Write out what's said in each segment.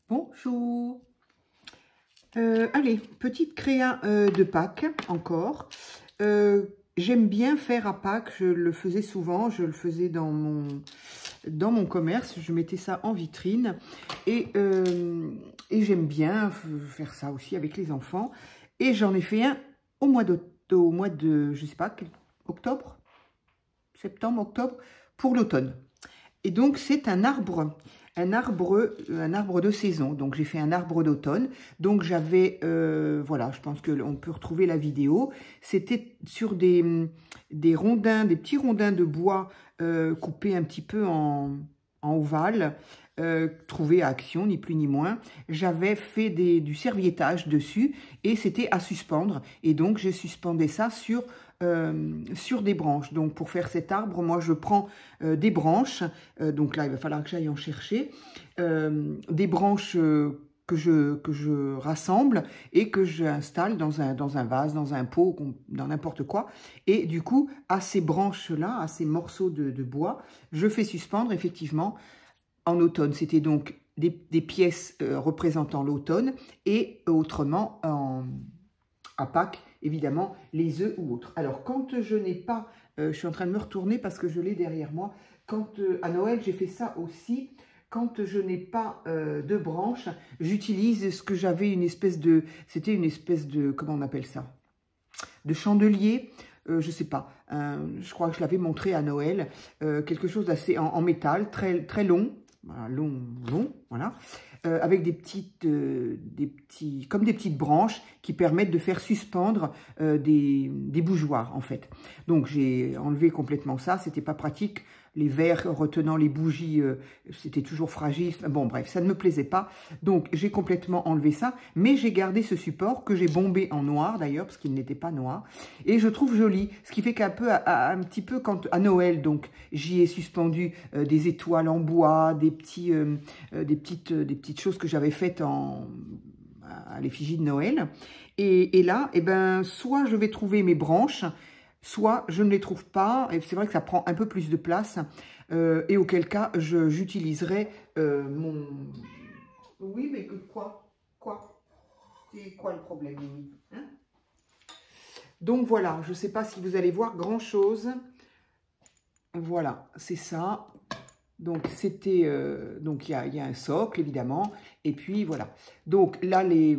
Bonjour. Allez, petite créa de Pâques encore. J'aime bien faire à Pâques, je le faisais souvent, je le faisais dans mon commerce, je mettais ça en vitrine et j'aime bien faire ça aussi avec les enfants. Et j'en ai fait un au mois de, je sais pas, octobre, septembre, octobre, pour l'automne. Et donc c'est un arbre de saison. Donc j'ai fait un arbre d'automne. Donc j'avais, voilà, je pense qu'on peut retrouver la vidéo. C'était sur des rondins, des petits rondins de bois coupés un petit peu en ovale, trouvés à Action, ni plus ni moins. J'avais fait du serviettage dessus et c'était à suspendre. Et donc je suspendais ça sur des branches. Donc pour faire cet arbre, moi je prends des branches, donc là il va falloir que j'aille en chercher, des branches que je rassemble et que j'installe dans un vase, dans un pot, dans n'importe quoi. Et du coup, à ces branches-là, à ces morceaux de bois, je fais suspendre effectivement en automne. C'était donc des pièces représentant l'automne et autrement à Pâques, évidemment, les œufs ou autres. Alors, quand je n'ai pas, je suis en train de me retourner parce que je l'ai derrière moi, quand à Noël, j'ai fait ça aussi. Quand je n'ai pas de branches, j'utilise ce que j'avais, c'était une espèce de, comment on appelle ça? De chandelier, je sais pas, je crois que je l'avais montré à Noël, quelque chose d'assez en métal, très long, voilà, long, voilà, avec comme des petites branches qui permettent de faire suspendre des bougeoirs en fait. Donc j'ai enlevé complètement ça, c'était pas pratique. Les verres retenant les bougies, c'était toujours fragile. Bon, bref, ça ne me plaisait pas. Donc, j'ai complètement enlevé ça. Mais j'ai gardé ce support que j'ai bombé en noir, d'ailleurs, parce qu'il n'était pas noir. Et je trouve joli. Ce qui fait qu'un petit peu, à Noël, donc, j'y ai suspendu des étoiles en bois, des petites choses que j'avais faites à l'effigie de Noël. Et là, eh ben, soit je vais trouver mes branches, soit je ne les trouve pas, et c'est vrai que ça prend un peu plus de place, et auquel cas j'utiliserai mon... Oui, mais quoi? C'est quoi le problème, Mimi, hein? Donc voilà, je ne sais pas si vous allez voir grand-chose. Voilà, c'est ça. Donc c'était... donc il y a un socle, évidemment, et puis voilà. Donc là, les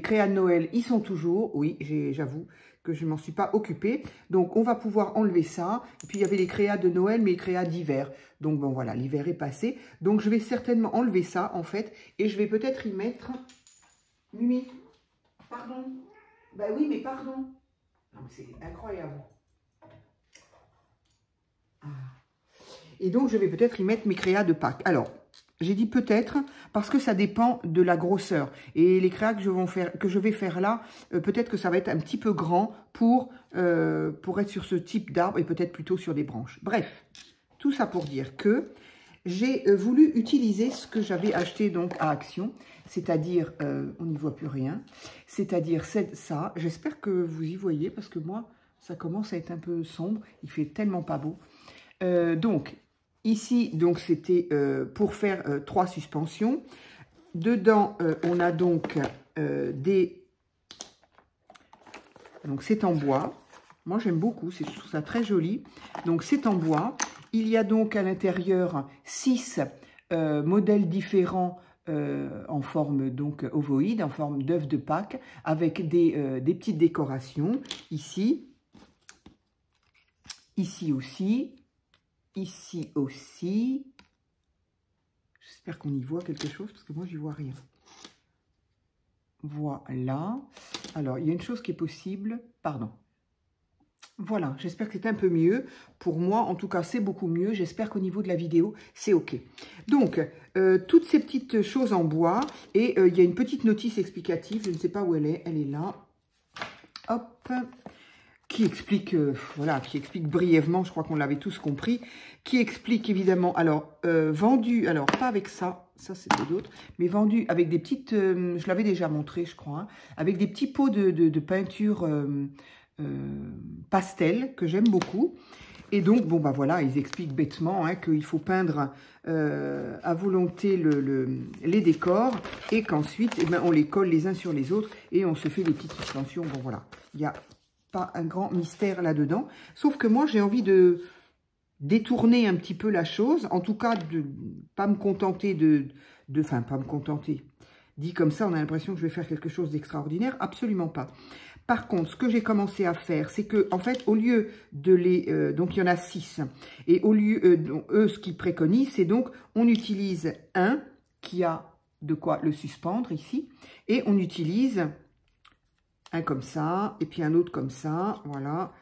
créas de Noël, ils sont toujours, oui, j'avoue que je ne m'en suis pas occupée. Donc, on va pouvoir enlever ça. Et puis, il y avait les créas de Noël, mais les créas d'hiver. Donc, bon, voilà, l'hiver est passé. Donc, je vais certainement enlever ça, en fait. Et je vais peut-être y mettre... Mimi, pardon. Ben oui, mais pardon. Non, mais c'est incroyable. Ah. Et donc, je vais peut-être y mettre mes créas de Pâques. Alors... J'ai dit peut-être parce que ça dépend de la grosseur. Et les créas que je vais faire là, peut-être que ça va être un petit peu grand pour être sur ce type d'arbre et peut-être plutôt sur des branches. Bref, tout ça pour dire que j'ai voulu utiliser ce que j'avais acheté donc à Action, c'est-à-dire, on n'y voit plus rien, c'est-à-dire ça. J'espère que vous y voyez parce que moi, ça commence à être un peu sombre. Il fait tellement pas beau. Donc, ici, donc c'était pour faire 3 suspensions. Dedans, on a donc donc c'est en bois. Moi, j'aime beaucoup, je trouve ça très joli. Donc, c'est en bois. Il y a donc à l'intérieur 6 modèles différents en forme donc ovoïde, en forme d'œuf de Pâques, avec des petites décorations. Ici aussi. Ici aussi. J'espère qu'on y voit quelque chose, parce que moi, j'y vois rien. Voilà. Alors, il y a une chose qui est possible. Pardon. Voilà, j'espère que c'est un peu mieux. Pour moi, en tout cas, c'est beaucoup mieux. J'espère qu'au niveau de la vidéo, c'est OK. Donc, toutes ces petites choses en bois. Et il y a une petite notice explicative. Je ne sais pas où elle est. Elle est là. Hop. Qui explique, voilà, qui explique brièvement, je crois qu'on l'avait tous compris, qui explique évidemment, alors, vendu, alors pas avec ça c'était d'autres, mais vendu avec des petites, je l'avais déjà montré, je crois, hein, avec des petits pots de peinture pastel, que j'aime beaucoup, Et donc, bon, bah voilà, ils expliquent bêtement hein, qu'il faut peindre à volonté les décors et qu'ensuite, eh ben, on les colle les uns sur les autres et on se fait des petites suspensions. Bon, voilà, il n'y a pas un grand mystère là-dedans. Sauf que moi, j'ai envie de détourner un petit peu la chose. En tout cas, de pas me contenter enfin, pas me contenter. Dit comme ça, on a l'impression que je vais faire quelque chose d'extraordinaire. Absolument pas. Par contre, ce que j'ai commencé à faire, c'est que, en fait, au lieu de les... donc, il y en a 6. Et au lieu... eux, ce qu'ils préconisent, c'est donc, on utilise un qui a de quoi le suspendre ici. Et on utilise un comme ça, et puis un autre comme ça. Voilà.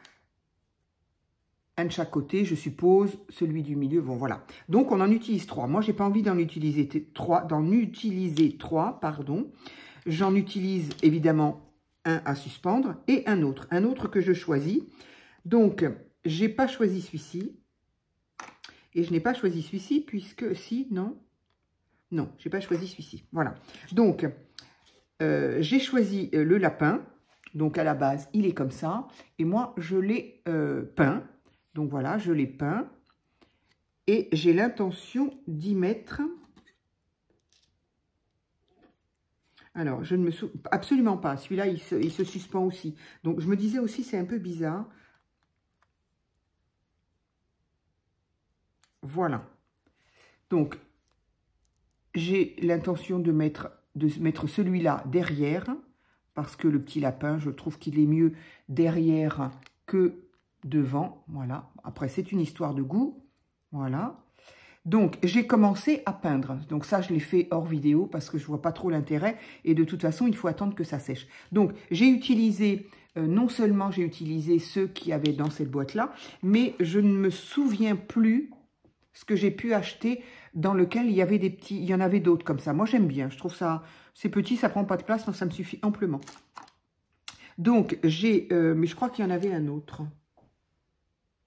Un de chaque côté, je suppose, celui du milieu. Bon, voilà. Donc, on en utilise 3. Moi, j'ai pas envie d'en utiliser 3, pardon. J'en utilise, évidemment, un à suspendre et un autre que je choisis. Donc, j'ai pas choisi celui-ci. Et je n'ai pas choisi celui-ci puisque, si, non, j'ai pas choisi celui-ci. Voilà. Donc, j'ai choisi le lapin. Donc, à la base, il est comme ça. Et moi, je l'ai peint. Donc, voilà, je l'ai peint. Et j'ai l'intention d'y mettre... Alors, je ne me souviens absolument pas. Celui-là, il se suspend aussi. Donc, je me disais aussi, c'est un peu bizarre. Voilà. Donc, j'ai l'intention de mettre celui-là derrière. Parce que le petit lapin, je trouve qu'il est mieux derrière que devant. Voilà. Après, c'est une histoire de goût. Voilà. Donc, j'ai commencé à peindre. Donc, ça, je l'ai fait hors vidéo parce que je ne vois pas trop l'intérêt. Et de toute façon, il faut attendre que ça sèche. Donc, j'ai utilisé, non seulement j'ai utilisé ceux qu'il y avait dans cette boîte-là, mais je ne me souviens plus ce que j'ai pu acheter dans lequel il y avait des petits... Il y en avait d'autres comme ça. Moi, j'aime bien. Je trouve ça... C'est petit, ça ne prend pas de place, donc ça me suffit amplement. Donc, j'ai... mais je crois qu'il y en avait un autre.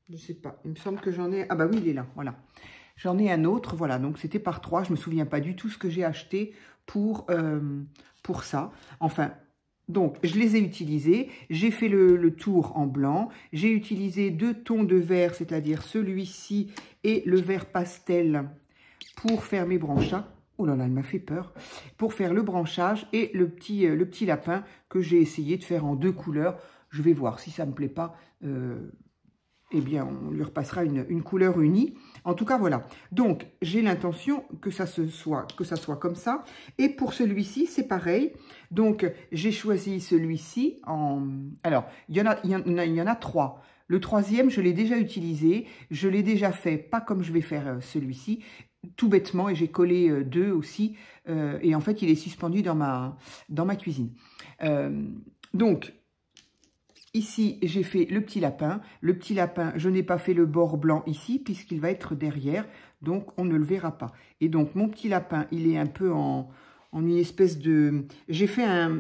Je ne sais pas. Il me semble que j'en ai... Ah bah oui, il est là. Voilà. J'en ai un autre, voilà, donc c'était par 3. Je ne me souviens pas du tout ce que j'ai acheté pour ça. Enfin, donc, je les ai utilisés. J'ai fait le tour en blanc. J'ai utilisé 2 tons de vert, c'est-à-dire celui-ci et le vert pastel pour faire mes branchages. Oh là là, elle m'a fait peur. Pour faire le branchage et le petit lapin que j'ai essayé de faire en 2 couleurs. Je vais voir si ça ne me plaît pas. Eh bien, on lui repassera une couleur unie. En tout cas, voilà. Donc, j'ai l'intention que ça soit comme ça. Et pour celui-ci, c'est pareil. Donc, j'ai choisi celui-ci en... Alors, il y en a 3. Le 3e, je l'ai déjà utilisé. Je l'ai déjà fait, pas comme je vais faire celui-ci, tout bêtement. Et j'ai collé 2 aussi. Et en fait, il est suspendu dans ma cuisine. Donc... Ici, j'ai fait le petit lapin. Le petit lapin, je n'ai pas fait le bord blanc ici, puisqu'il va être derrière. Donc, on ne le verra pas. Et donc, mon petit lapin, il est un peu en une espèce de... J'ai fait un...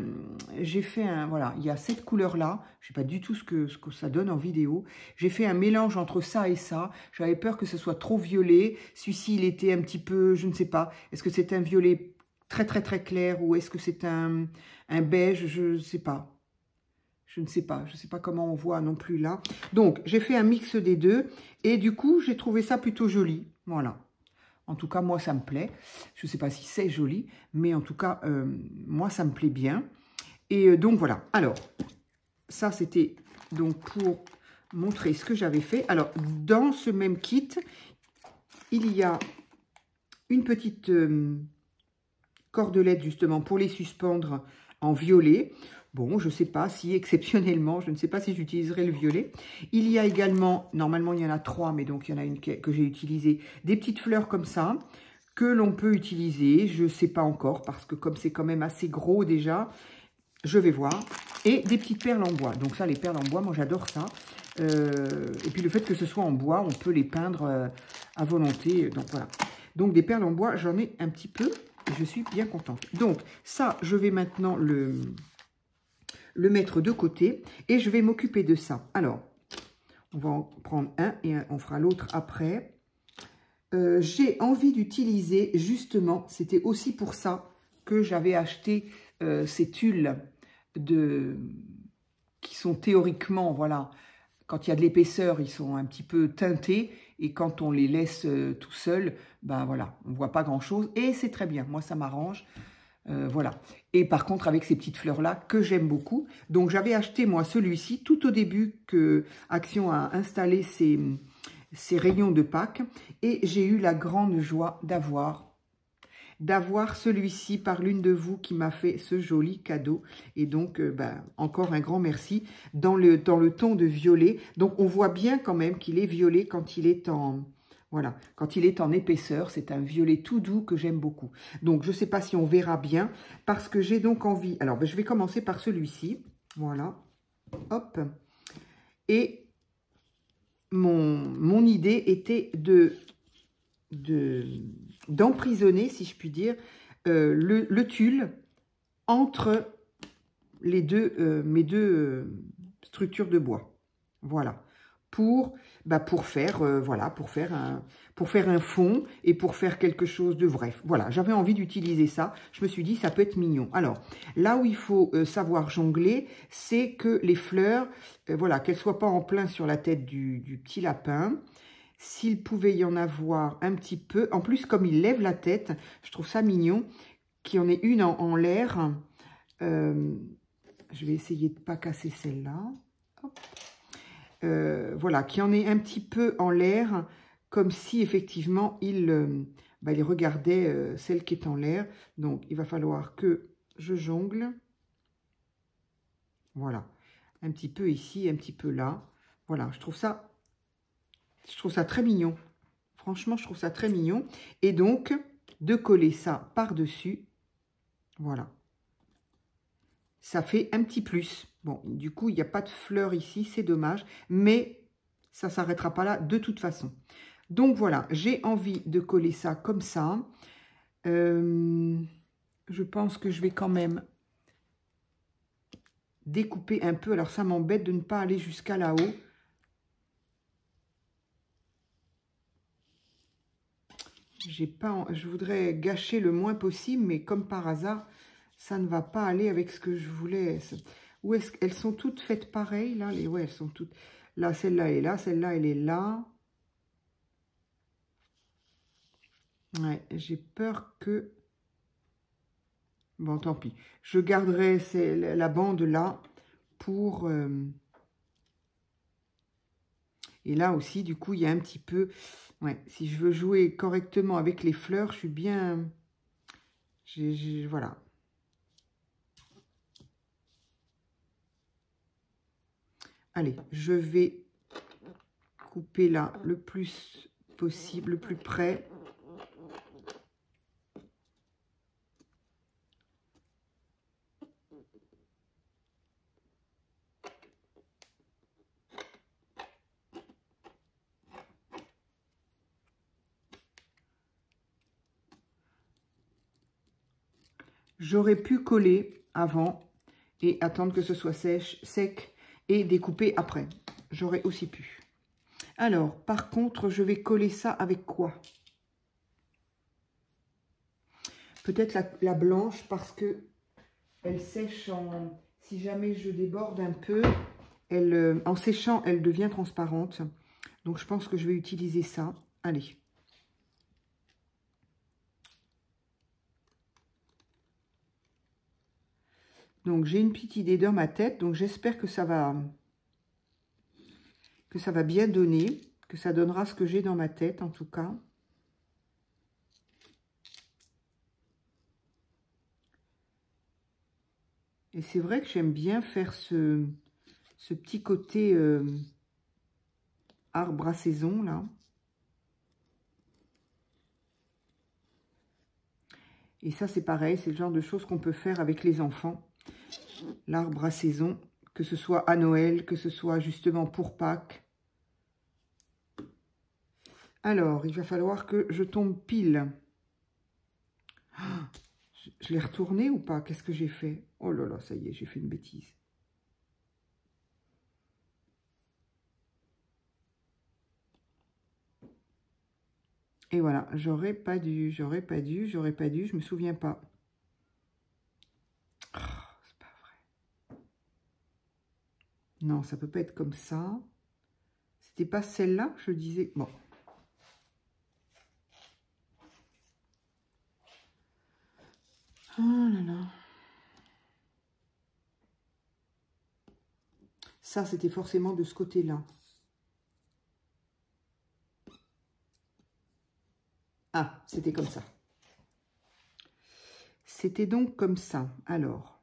Voilà, il y a cette couleur-là. Je ne sais pas du tout ce que ça donne en vidéo. J'ai fait un mélange entre ça et ça. J'avais peur que ce soit trop violet. Celui-ci, il était un petit peu... Je ne sais pas. Est-ce que c'est un violet très, très, très clair ou est-ce que c'est un beige? Je ne sais pas. Je ne sais pas comment on voit non plus là. Donc, j'ai fait un mix des deux. Et du coup, j'ai trouvé ça plutôt joli. Voilà. En tout cas, moi, ça me plaît. Je ne sais pas si c'est joli. Mais en tout cas, moi, ça me plaît bien. Et donc, voilà. Alors, ça, c'était donc pour montrer ce que j'avais fait. Alors, dans ce même kit, il y a une petite cordelette, justement, pour les suspendre en violet. Bon, je ne sais pas si exceptionnellement, je ne sais pas si j'utiliserai le violet. Il y a également, normalement il y en a 3, mais donc il y en a une que j'ai utilisée, des petites fleurs comme ça, que l'on peut utiliser. Je ne sais pas encore, parce que comme c'est quand même assez gros déjà, je vais voir. Et des petites perles en bois. Donc ça, les perles en bois, moi j'adore ça. Et puis le fait que ce soit en bois, on peut les peindre à volonté. Donc voilà. Donc des perles en bois, j'en ai un petit peu. Et je suis bien contente. Donc ça, je vais maintenant le mettre de côté et je vais m'occuper de ça. Alors, on va en prendre un et on fera l'autre après. J'ai envie d'utiliser, justement, c'était aussi pour ça que j'avais acheté ces tulles qui sont théoriquement, voilà, quand il y a de l'épaisseur, ils sont un petit peu teintés. Et quand on les laisse tout seuls, ben voilà, on ne voit pas grand-chose. Et c'est très bien, moi ça m'arrange. Voilà. Et par contre, avec ces petites fleurs-là, que j'aime beaucoup. Donc, j'avais acheté, moi, celui-ci, tout au début que Action a installé ses rayons de Pâques. Et j'ai eu la grande joie d'avoir celui-ci par l'une de vous qui m'a fait ce joli cadeau. Et donc, encore un grand merci dans le ton de violet. Donc, on voit bien quand même qu'il est violet quand il est en... Voilà, quand il est en épaisseur, c'est un violet tout doux que j'aime beaucoup. Donc, je ne sais pas si on verra bien, parce que j'ai donc envie... Alors, je vais commencer par celui-ci. Voilà. Hop. Et mon idée était d'emprisonner, si je puis dire, le tulle entre les mes deux structures de bois. Voilà. Pour faire un fond et pour faire quelque chose de vrai. Voilà, j'avais envie d'utiliser ça. Je me suis dit, ça peut être mignon. Alors, là où il faut savoir jongler, c'est que les fleurs, voilà, qu'elles ne soient pas en plein sur la tête du petit lapin. S'il pouvait y en avoir un petit peu, en plus, comme il lève la tête, je trouve ça mignon, qu'il y en ait une en l'air. Je vais essayer de ne pas casser celle-là. Voilà, qu'il y en ait un petit peu en l'air, comme si effectivement il regardait celle qui est en l'air. Donc, il va falloir que je jongle. Voilà, un petit peu ici, un petit peu là. Voilà, je trouve ça très mignon. Franchement, je trouve ça très mignon. Et donc, de coller ça par-dessus. Voilà. Ça fait un petit plus. Bon, du coup, il n'y a pas de fleurs ici, c'est dommage. Mais ça ne s'arrêtera pas là de toute façon. Donc, voilà, j'ai envie de coller ça comme ça. Je pense que je vais quand même découper un peu. Alors, ça m'embête de ne pas aller jusqu'à là-haut. Je voudrais gâcher le moins possible, mais comme par hasard, ça ne va pas aller avec ce que je voulais. Où est-ce qu'elles sont toutes faites pareilles, là? Ouais, elles sont toutes... Là, celle-là, elle est là. Celle-là, elle est là. Ouais, j'ai peur que... Bon, tant pis. Je garderai la bande là pour... Et là aussi, du coup, il y a un petit peu... Ouais, si je veux jouer correctement avec les fleurs, je suis bien... Voilà. Allez, je vais couper là le plus possible, le plus près. J'aurais pu coller avant et attendre que ce soit sec et découper après. J'aurais aussi pu. Alors, par contre, je vais coller ça avec quoi? Peut-être la blanche parce que elle sèche en... Si jamais je déborde un peu, en séchant, elle devient transparente. Donc, je pense que je vais utiliser ça. Allez. Donc, j'ai une petite idée dans ma tête. Donc, j'espère que ça va bien donner, que ça donnera ce que j'ai dans ma tête, en tout cas. Et c'est vrai que j'aime bien faire ce petit côté arbre à saison, là. Et ça, c'est pareil, c'est le genre de choses qu'on peut faire avec les enfants. L'arbre à saison, que ce soit à Noël, que ce soit justement pour Pâques. Alors, il va falloir que je tombe pile. Je l'ai retourné ou pas? Qu'est-ce que j'ai fait? Oh là là, ça y est, j'ai fait une bêtise. Et voilà, j'aurais pas dû, je me souviens pas. Oh, c'est pas vrai. Non, ça peut pas être comme ça. C'était pas celle-là, je disais. Bon. Oh là là. Ça, c'était forcément de ce côté-là. Ah, c'était comme ça. C'était donc comme ça. Alors,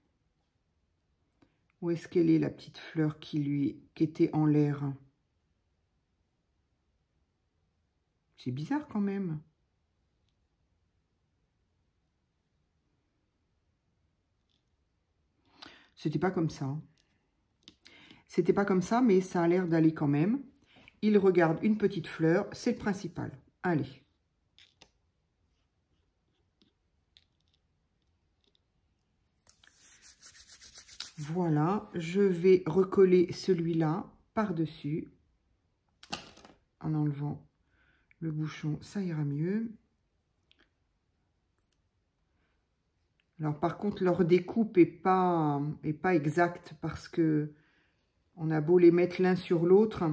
où est-ce qu'elle est, la petite fleur qui était en l'air? C'est bizarre quand même. C'était pas comme ça. C'était pas comme ça, mais ça a l'air d'aller quand même. Il regarde une petite fleur, c'est le principal. Allez. Voilà, je vais recoller celui-là par-dessus. En enlevant le bouchon, ça ira mieux. Alors par contre, leur découpe est pas exacte parce que on a beau les mettre l'un sur l'autre.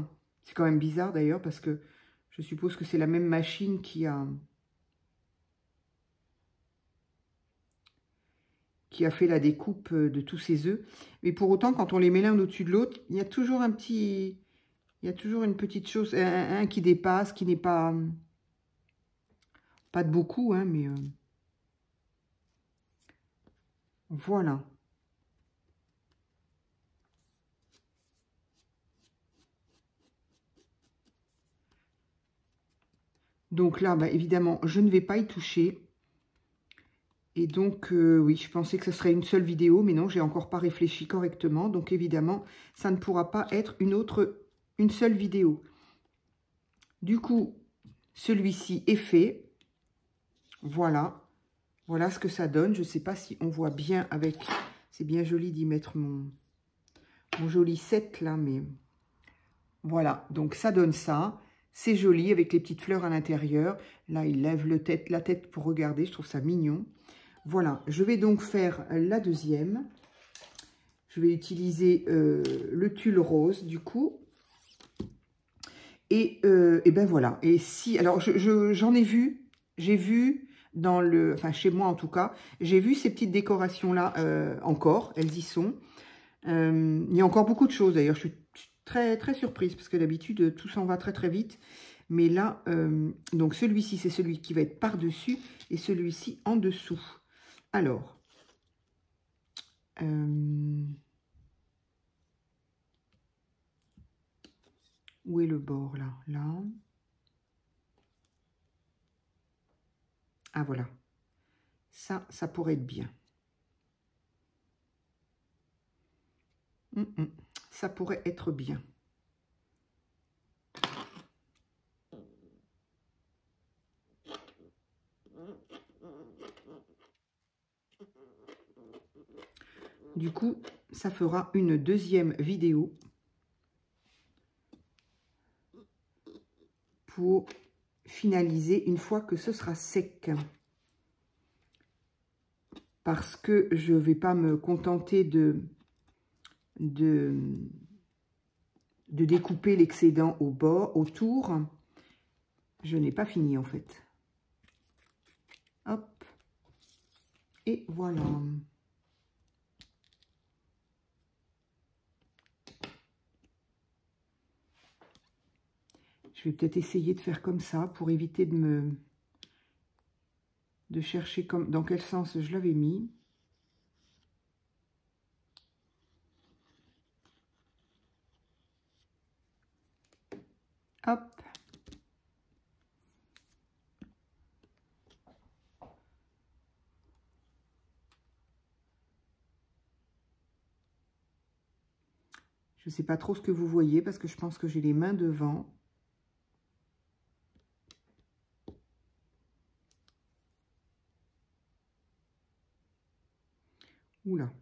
C'est quand même bizarre d'ailleurs parce que je suppose que c'est la même machine qui a fait la découpe de tous ces œufs. Mais pour autant, quand on les met l'un au-dessus de l'autre, il y a toujours un petit... Il y a toujours une petite chose, un qui dépasse, qui n'est pas... Pas de beaucoup, hein, mais... voilà. Donc là, bah, évidemment, je ne vais pas y toucher. Et donc, oui, je pensais que ce serait une seule vidéo, mais non, j'ai encore pas réfléchi correctement. Donc, évidemment, ça ne pourra pas être une seule vidéo. Du coup, celui-ci est fait. Voilà. Voilà ce que ça donne. Je ne sais pas si on voit bien avec... C'est bien joli d'y mettre mon joli set là, mais... Voilà, donc ça donne ça. C'est joli avec les petites fleurs à l'intérieur. Là, il lève la tête pour regarder. Je trouve ça mignon. Voilà, je vais donc faire la deuxième. Je vais utiliser le tulle rose, du coup. Et ben voilà. Et si, alors, j'en ai vu, j'ai vu dans le, enfin chez moi en tout cas, j'ai vu ces petites décorations-là encore. Elles y sont. Il y a encore beaucoup de choses d'ailleurs. Je suis très, très surprise parce que d'habitude, tout s'en va très, très vite. Mais là, donc celui-ci, c'est celui qui va être par-dessus et celui-ci en dessous. Alors, où est le bord là? Là. Ah voilà. Ça pourrait être bien. Ça pourrait être bien. Du coup, ça fera une deuxième vidéo pour finaliser une fois que ce sera sec. Parce que je ne vais pas me contenter de découper l'excédent au bord, autour. Je n'ai pas fini en fait. Hop. Et voilà. Je vais peut-être essayer de faire comme ça pour éviter de chercher dans quel sens je l'avais mis. Hop. Je ne sais pas trop ce que vous voyez parce que je pense que j'ai les mains devant. Oula.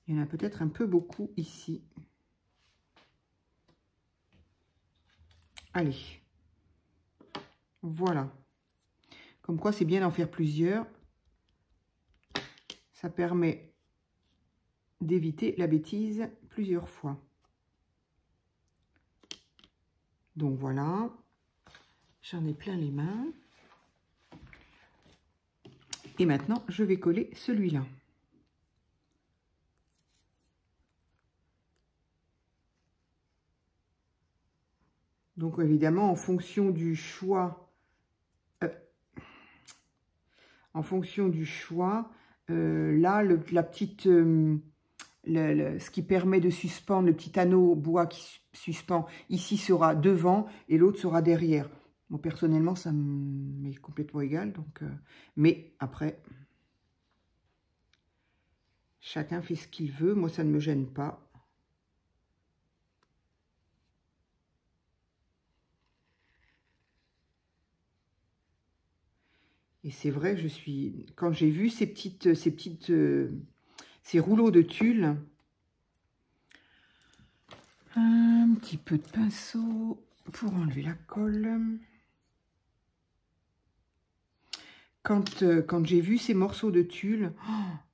Il y en a peut-être un peu beaucoup ici. Allez. Voilà. Comme quoi, c'est bien d'en faire plusieurs. Ça permet d'éviter la bêtise plusieurs fois. Donc voilà, j'en ai plein les mains. Et maintenant, je vais coller celui-là. Donc évidemment, en fonction du choix, là, la petite, ce qui permet de suspendre, le petit anneau bois qui suspend, ici sera devant et l'autre sera derrière. Moi, personnellement, ça m'est complètement égal. Donc, mais après, chacun fait ce qu'il veut. Moi, ça ne me gêne pas. Et c'est vrai, quand j'ai vu ces rouleaux de tulle, un petit peu de pinceau pour enlever la colle. Quand j'ai vu ces morceaux de tulle,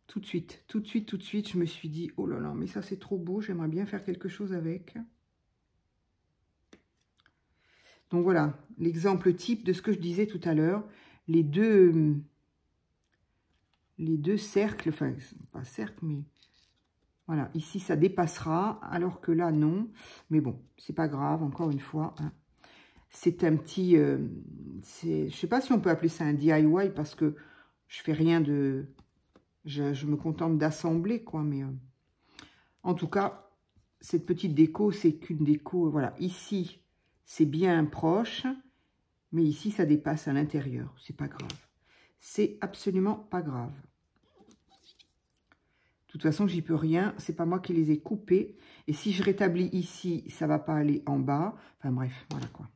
tout de suite, je me suis dit, oh là là, mais ça c'est trop beau, j'aimerais bien faire quelque chose avec. Donc voilà, l'exemple type de ce que je disais tout à l'heure. Les deux cercles, enfin, pas cercles, mais voilà, ici ça dépassera, alors que là non. Mais bon, c'est pas grave, encore une fois. Hein. C'est un petit, je sais pas si on peut appeler ça un DIY, parce que je fais rien de, je me contente d'assembler, quoi. Mais en tout cas, cette petite déco, c'est qu'une déco, voilà. Ici, c'est bien proche. Mais ici, ça dépasse à l'intérieur. C'est pas grave. C'est absolument pas grave. De toute façon, j'y peux rien. C'est pas moi qui les ai coupés. Et si je rétablis ici, ça va pas aller en bas. Enfin bref, voilà quoi.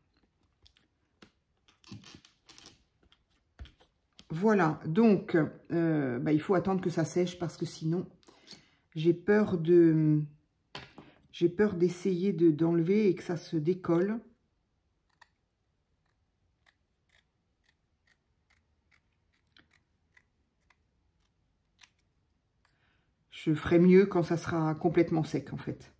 Voilà. Donc, il faut attendre que ça sèche parce que sinon, j'ai peur d'essayer d'enlever et que ça se décolle. Je ferai mieux quand ça sera complètement sec, en fait.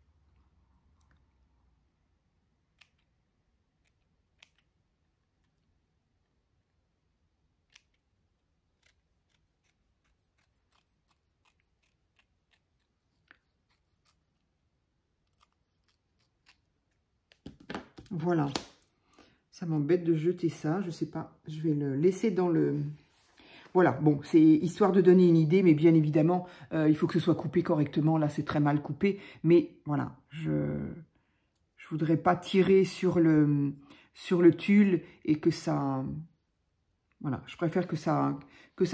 Voilà. Ça m'embête de jeter ça. Je sais pas. Je vais le laisser dans le... Voilà, bon, c'est histoire de donner une idée, mais bien évidemment, il faut que ce soit coupé correctement. Là, c'est très mal coupé, mais voilà, je voudrais pas tirer sur le tulle et que ça... Voilà, je préfère que ça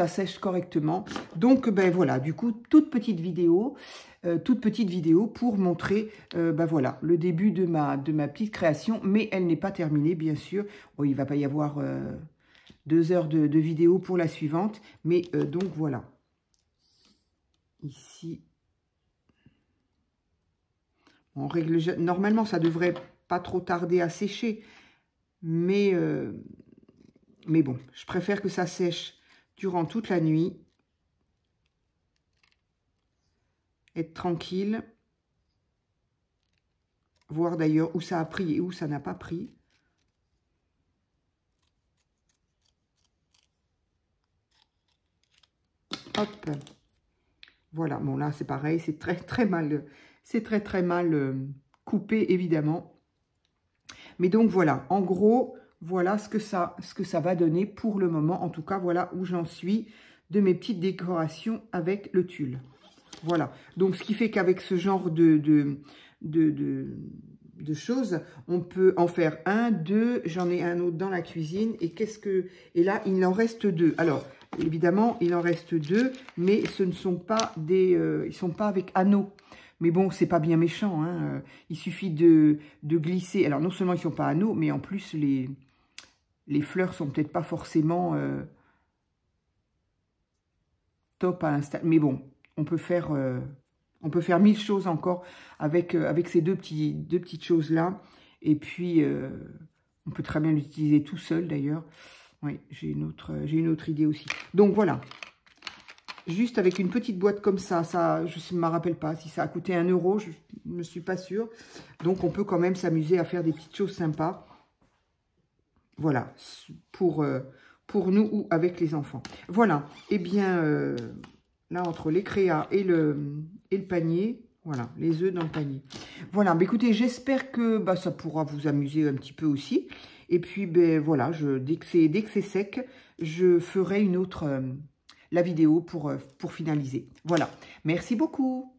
sèche correctement. Donc, ben voilà, du coup, toute petite vidéo pour montrer, voilà, le début de ma petite création, mais elle n'est pas terminée, bien sûr. Bon, il ne va pas y avoir... 2 heures de vidéo pour la suivante. Mais donc, voilà. Ici. En règle, normalement, ça devrait pas trop tarder à sécher. Mais bon, je préfère que ça sèche durant toute la nuit. Être tranquille. Voir d'ailleurs où ça a pris et où ça n'a pas pris. Hop, voilà, bon là c'est pareil, c'est très mal coupé évidemment. Mais donc voilà, en gros, voilà ce que ça va donner pour le moment. En tout cas, voilà où j'en suis de mes petites décorations avec le tulle. Voilà, donc ce qui fait qu'avec ce genre de choses, on peut en faire 1, 2, j'en ai un autre dans la cuisine, et là, il en reste 2. Alors, évidemment, il en reste 2, mais ce ne sont pas ils sont pas avec anneaux. Mais bon, c'est pas bien méchant, hein. Il suffit de glisser. Alors, non seulement ils sont pas anneaux, mais en plus, les fleurs sont peut-être pas forcément top à installer. Mais bon, on peut faire 1000 choses encore avec ces deux petites choses-là. Et puis, on peut très bien l'utiliser tout seul, d'ailleurs. Oui, j'ai une autre idée aussi. Donc, voilà. juste avec une petite boîte comme ça, je ne me rappelle pas si ça a coûté 1 €, je ne suis pas sûre. Donc, on peut quand même s'amuser à faire des petites choses sympas. Voilà, pour nous ou avec les enfants. Voilà, et bien, là, entre les créas et le panier, voilà, les œufs dans le panier. Voilà, bah, écoutez, j'espère que ça pourra vous amuser un petit peu aussi. Et puis, ben voilà, dès que c'est sec, je ferai une autre, la vidéo pour finaliser. Voilà, merci beaucoup.